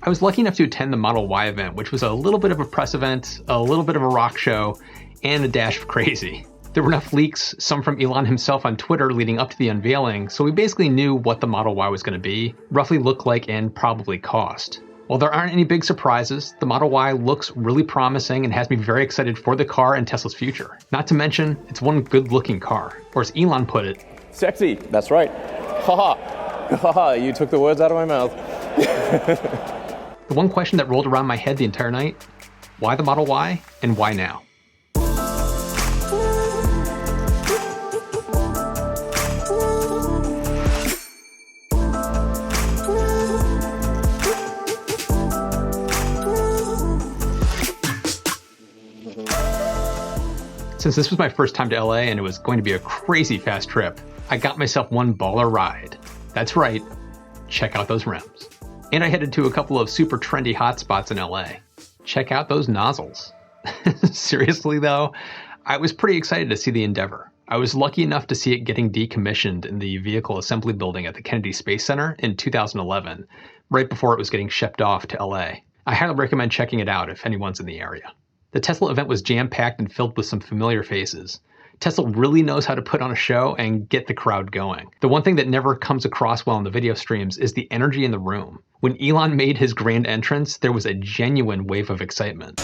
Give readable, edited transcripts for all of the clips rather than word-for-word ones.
I was lucky enough to attend the Model Y event, which was a little bit of a press event, a little bit of a rock show, and a dash of crazy. There were enough leaks, some from Elon himself on Twitter leading up to the unveiling, so we basically knew what the Model Y was going to be, roughly look like, and probably cost. While there aren't any big surprises, the Model Y looks really promising and has me very excited for the car and Tesla's future. Not to mention, it's one good-looking car, or as Elon put it, sexy. That's right. Haha. Haha, you took the words out of my mouth. The one question that rolled around my head the entire night, why the Model Y and why now? Since this was my first time to LA and it was going to be a crazy fast trip, I got myself one baller ride. That's right, check out those rims. And I headed to a couple of super trendy hotspots in LA. Check out those nozzles. Seriously though, I was pretty excited to see the Endeavor. I was lucky enough to see it getting decommissioned in the vehicle assembly building at the Kennedy Space Center in 2011, right before it was getting shipped off to LA. I highly recommend checking it out if anyone's in the area. The Tesla event was jam-packed and filled with some familiar faces. Tesla really knows how to put on a show and get the crowd going. The one thing that never comes across well in the video streams is the energy in the room. When Elon made his grand entrance, there was a genuine wave of excitement.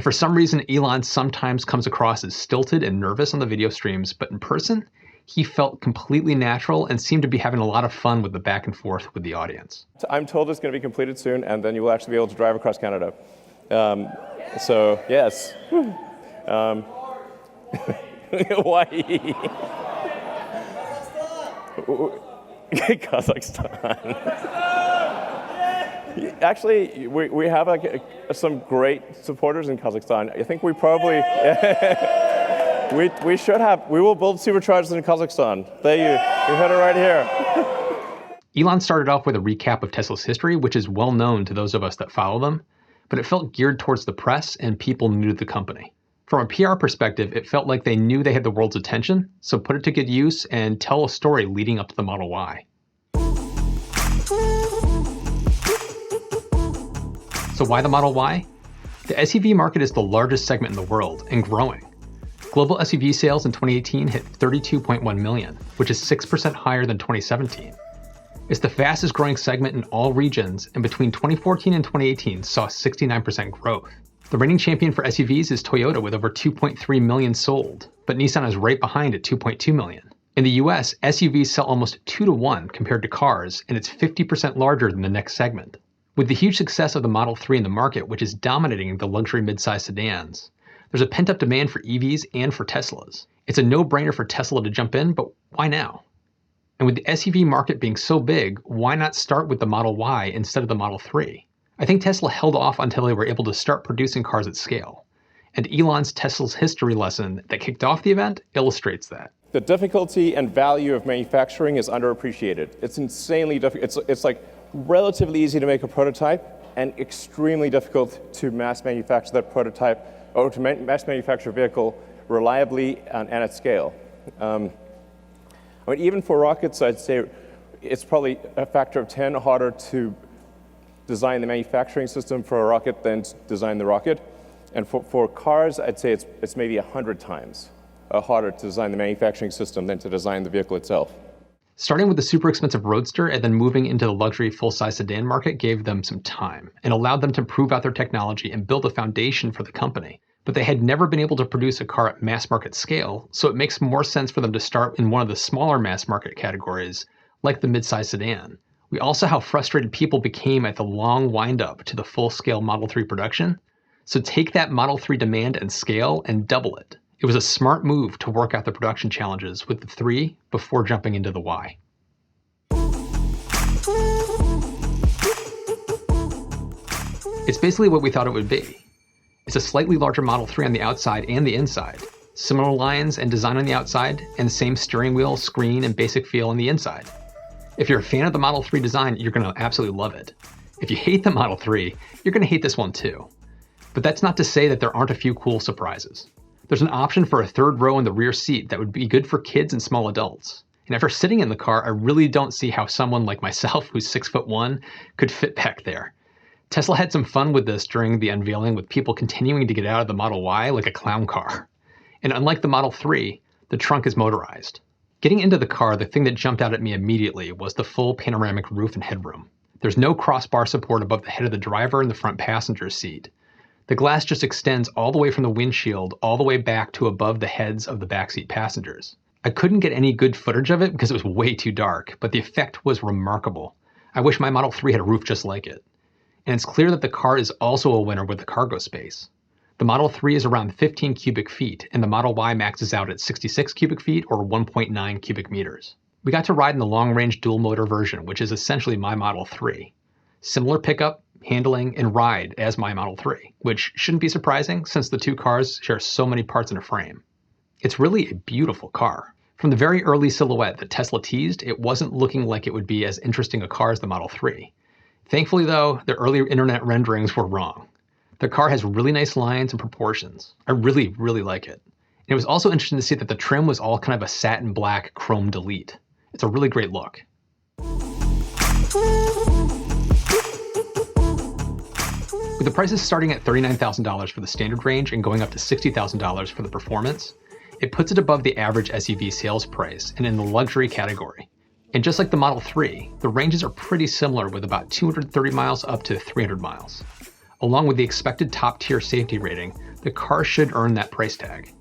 For some reason, Elon sometimes comes across as stilted and nervous on the video streams, but in person, he felt completely natural and seemed to be having a lot of fun with the back and forth with the audience. I'm told it's going to be completed soon, and then you will actually be able to drive across Canada. So, yes. Hawaii. Kazakhstan. Actually, we have some great supporters in Kazakhstan. I think we probably, we will build superchargers in Kazakhstan. There you heard it right here. Elon started off with a recap of Tesla's history, which is well known to those of us that follow them, but it felt geared towards the press and people new to the company. From a PR perspective, it felt like they knew they had the world's attention, so put it to good use and tell a story leading up to the Model Y. So why the Model Y? The SUV market is the largest segment in the world and growing. Global SUV sales in 2018 hit 32.1 million, which is 6% higher than 2017. It's the fastest growing segment in all regions, and between 2014 and 2018 saw 69% growth. The reigning champion for SUVs is Toyota with over 2.3 million sold, but Nissan is right behind at 2.2 million. In the US, SUVs sell almost 2 to 1 compared to cars, and it's 50% larger than the next segment. With the huge success of the Model 3 in the market, which is dominating the luxury midsize sedans, there's a pent-up demand for EVs and for Teslas. It's a no-brainer for Tesla to jump in, but why now? And with the SUV market being so big, why not start with the Model Y instead of the Model 3? I think Tesla held off until they were able to start producing cars at scale. And Elon's Tesla's history lesson that kicked off the event illustrates that. The difficulty and value of manufacturing is underappreciated. It's insanely difficult. It's like relatively easy to make a prototype and extremely difficult to mass manufacture that prototype or to mass manufacture a vehicle reliably and at scale. I mean, even for rockets, I'd say it's probably a factor of 10 harder to design the manufacturing system for a rocket than to design the rocket. And for cars, I'd say it's maybe 100 times harder to design the manufacturing system than to design the vehicle itself. Starting with the super expensive Roadster and then moving into the luxury full-size sedan market gave them some time and allowed them to prove out their technology and build a foundation for the company. But they had never been able to produce a car at mass market scale, so it makes more sense for them to start in one of the smaller mass market categories, like the midsize sedan. We all saw how frustrated people became at the long wind-up to the full-scale Model 3 production, so take that Model 3 demand and scale and double it. It was a smart move to work out the production challenges with the 3 before jumping into the Y. It's basically what we thought it would be. It's a slightly larger Model 3 on the outside and the inside, similar lines and design on the outside, and the same steering wheel, screen, and basic feel on the inside. If you're a fan of the Model 3 design, you're going to absolutely love it. If you hate the Model 3, you're going to hate this one too. But that's not to say that there aren't a few cool surprises. There's an option for a third row in the rear seat that would be good for kids and small adults. And after sitting in the car, I really don't see how someone like myself, who's 6'1", could fit back there. Tesla had some fun with this during the unveiling, with people continuing to get out of the Model Y like a clown car. And unlike the Model 3, the trunk is motorized. Getting into the car, the thing that jumped out at me immediately was the full panoramic roof and headroom. There's no crossbar support above the head of the driver and the front passenger seat. The glass just extends all the way from the windshield all the way back to above the heads of the backseat passengers. I couldn't get any good footage of it because it was way too dark, but the effect was remarkable. I wish my Model 3 had a roof just like it. And it's clear that the car is also a winner with the cargo space. The Model 3 is around 15 cubic feet, and the Model Y maxes out at 66 cubic feet or 1.9 cubic meters. We got to ride in the long-range dual-motor version, which is essentially my Model 3. Similar pickup, handling, and ride as my Model 3, which shouldn't be surprising since the two cars share so many parts in a frame. It's really a beautiful car. From the very early silhouette that Tesla teased, it wasn't looking like it would be as interesting a car as the Model 3. Thankfully though, the earlier internet renderings were wrong. The car has really nice lines and proportions. I really like it. And it was also interesting to see that the trim was all kind of a satin black chrome delete. It's a really great look. With the prices starting at $39,000 for the standard range and going up to $60,000 for the performance, it puts it above the average SUV sales price and in the luxury category. And just like the Model 3, the ranges are pretty similar with about 230 miles up to 300 miles. Along with the expected top-tier safety rating, the car should earn that price tag.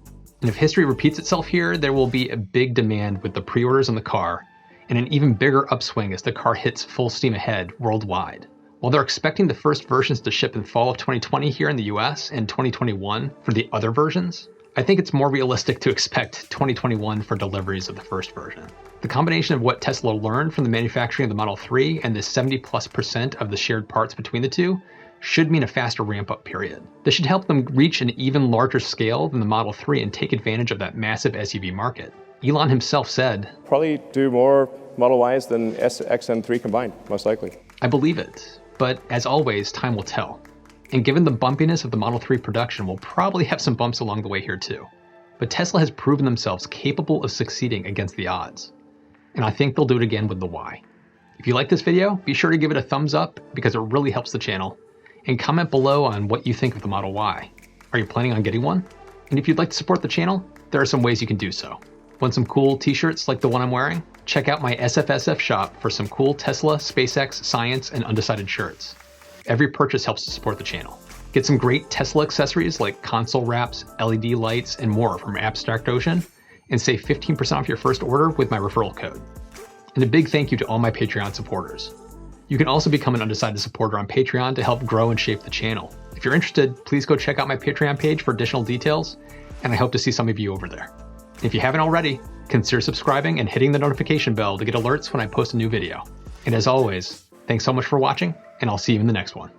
And if history repeats itself here, there will be a big demand with the pre-orders on the car, and an even bigger upswing as the car hits full steam ahead worldwide. While they're expecting the first versions to ship in fall of 2020 here in the US and 2021 for the other versions, I think it's more realistic to expect 2021 for deliveries of the first version. The combination of what Tesla learned from the manufacturing of the Model 3 and the 70+% of the shared parts between the two should mean a faster ramp-up period. This should help them reach an even larger scale than the Model 3 and take advantage of that massive SUV market. Elon himself said, "Probably do more Model Ys than X and 3 combined, most likely." I believe it, but as always, time will tell. And given the bumpiness of the Model 3 production, we'll probably have some bumps along the way here too. But Tesla has proven themselves capable of succeeding against the odds. And I think they'll do it again with the Y. If you like this video, be sure to give it a thumbs up because it really helps the channel. And comment below on what you think of the Model Y. Are you planning on getting one? And if you'd like to support the channel, there are some ways you can do so. Want some cool t-shirts like the one I'm wearing? Check out my SFSF shop for some cool Tesla, SpaceX, Science, and Undecided shirts. Every purchase helps to support the channel. Get some great Tesla accessories like console wraps, LED lights, and more from Abstract Ocean, and save 15% off your first order with my referral code. And a big thank you to all my Patreon supporters. You can also become an Undecided supporter on Patreon to help grow and shape the channel. If you're interested, please go check out my Patreon page for additional details, and I hope to see some of you over there. If you haven't already, consider subscribing and hitting the notification bell to get alerts when I post a new video. And as always, thanks so much for watching, and I'll see you in the next one.